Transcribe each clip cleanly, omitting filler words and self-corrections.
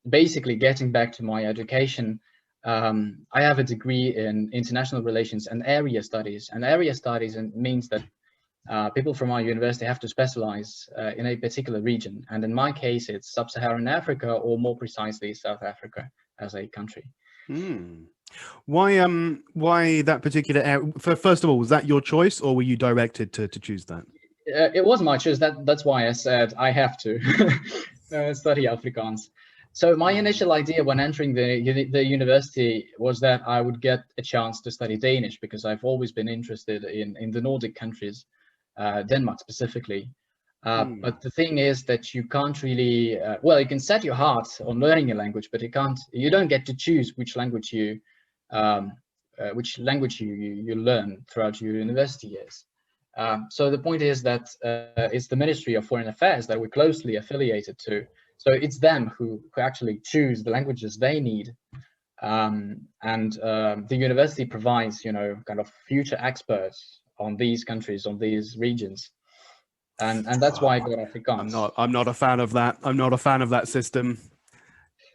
Basically, getting back to my education, I have a degree in international relations and area studies. And area studies means that people from our university have to specialize in a particular region. And in my case, it's sub-Saharan Africa, or more precisely, South Africa as a country. Hmm. Why that particular area? First of all, was that your choice, or were you directed to choose that? It was my choice. That's why I said I have to study Afrikaans. So my initial idea when entering the university was that I would get a chance to study Danish, because I've always been interested in the Nordic countries, Denmark specifically. But the thing is that you can't really, well, you can set your heart on learning a language, but you don't get to choose which language you learn throughout your university years. So the point is that it's the Ministry of Foreign Affairs that we're closely affiliated to. So it's them who actually choose the languages they need. The university provides, kind of future experts on these countries, on these regions. And that's why I got Afrikaans. I'm not a fan of that. I'm not a fan of that system.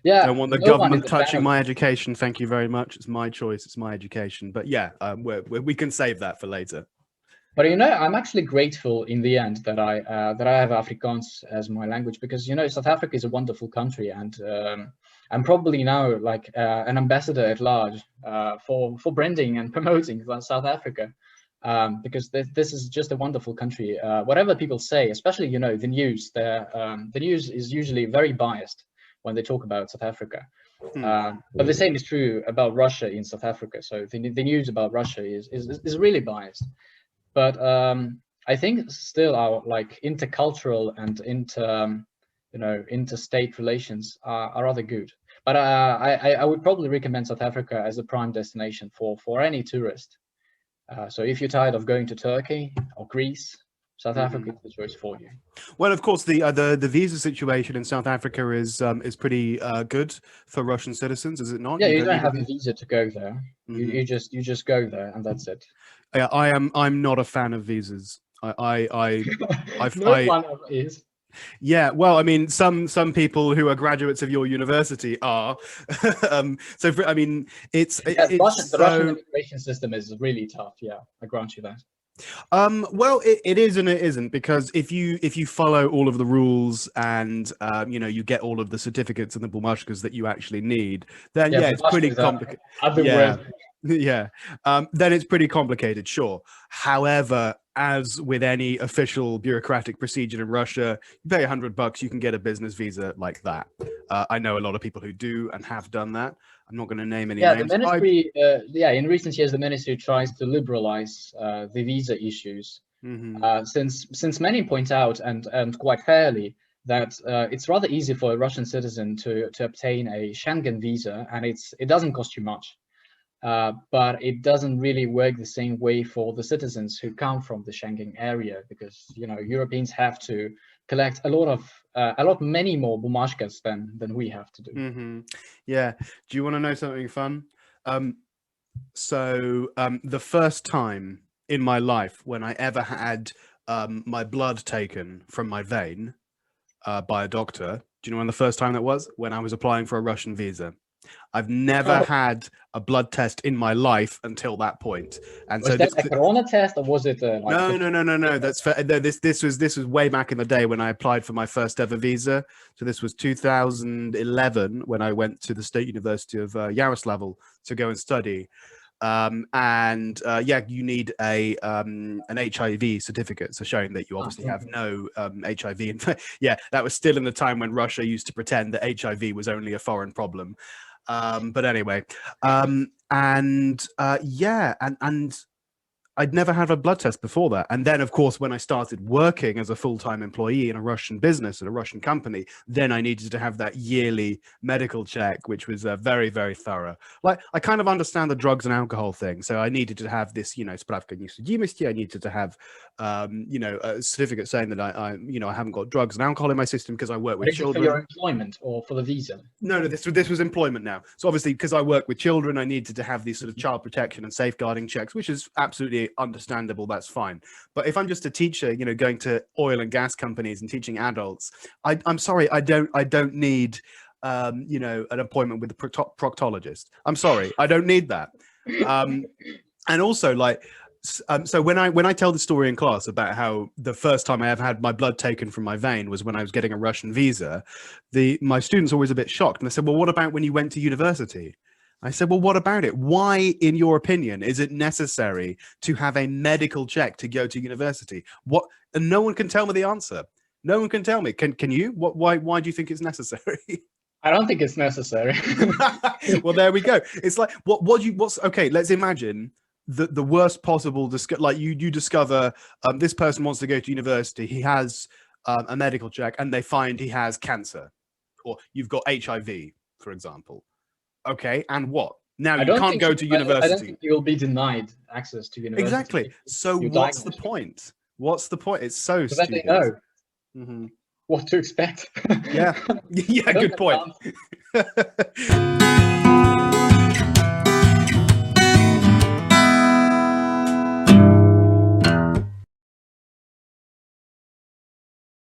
Yeah, don't want the government touching my education. Thank you very much. It's my choice. It's my education. But yeah, we can save that for later. But I'm actually grateful in the end that I have Afrikaans as my language, because South Africa is a wonderful country, and I'm probably now like an ambassador at large for branding and promoting South Africa, because this is just a wonderful country. Whatever people say, especially the news, the news is usually very biased when they talk about South Africa. But the same is true about Russia in South Africa. So the news about Russia is really biased. But I think still our intercultural and interstate relations are rather good. But I would probably recommend South Africa as a prime destination for any tourist. So if you're tired of going to Turkey or Greece, South Africa is the choice for you. Well, of course, the visa situation in South Africa is pretty good for Russian citizens, is it not? Yeah, you don't have a visa to go there. You just go there, and that's it. Yeah, I'm not a fan of visas. No one is. Yeah, well, I mean, some people who are graduates of your university are. The Russian immigration system is really tough. Yeah, I grant you that. Well, it is and it isn't, because if you follow all of the rules and you get all of the certificates and the bumashkas that you actually need, then it's pretty complicated. Then it's pretty complicated, sure. However, as with any official bureaucratic procedure in Russia, you pay $100, you can get a business visa like that. I know a lot of people who do and have done that. I'm not going to name any names. The ministry, in recent years, the ministry tries to liberalize the visa issues. Since many point out, and quite fairly, that it's rather easy for a Russian citizen to obtain a Schengen visa, and it doesn't cost you much. But it doesn't really work the same way for the citizens who come from the Schengen area, because Europeans have to collect many more bumashkas than we have to do. Yeah. Do you want to know something fun? The first time in my life when I ever had my blood taken from my vein by a doctor, do you know when the first time that was? When I was applying for a Russian visa. I've never had a blood test in my life until that point. And was that a corona test, or was it no? That's this was way back in the day when I applied for my first ever visa. So this was 2011 when I went to the State University of Yaroslavl to go and study. You need an HIV certificate, so showing that you obviously have no HIV. That was still in the time when Russia used to pretend that HIV was only a foreign problem. But anyway, and I'd never had a blood test before that. And then, of course, when I started working as a full-time employee in a Russian business at a Russian company, then I needed to have that yearly medical check, which was very, very thorough. Like, I kind of understand the drugs and alcohol thing. So I needed to have this, spravka nesudimosти. I needed to have, a certificate saying that I haven't got drugs and alcohol in my system because I work with children. For your employment or for the visa? No, this was employment now. So obviously, because I work with children, I needed to have these sort of child protection and safeguarding checks, which is absolutely understandable. That's fine. But if I'm just a teacher, going to oil and gas companies and teaching adults, I'm sorry, I don't need you know, an appointment with a proctologist. I'm sorry, I don't need that. And also, like, so when I tell the story in class about how the first time I ever had my blood taken from my vein was when I was getting a Russian visa, my students are always a bit shocked, and they said, well, what about when you went to university? I said, well, what about it? Why, in your opinion, is it necessary to have a medical check to go to university? What? And no one can tell me the answer. No one can tell me. Can you? Why do you think it's necessary? I don't think it's necessary. Well, there we go. It's like, what's okay, let's imagine the worst possible, like you discover this person wants to go to university, he has a medical check, and they find he has cancer, or you've got HIV, for example. Okay, and what? Now you can't go to university. I don't think you will be denied access to university. Exactly. So what's the point? What's the point? It's so stupid. Then they know what to expect. Yeah. Yeah, good point.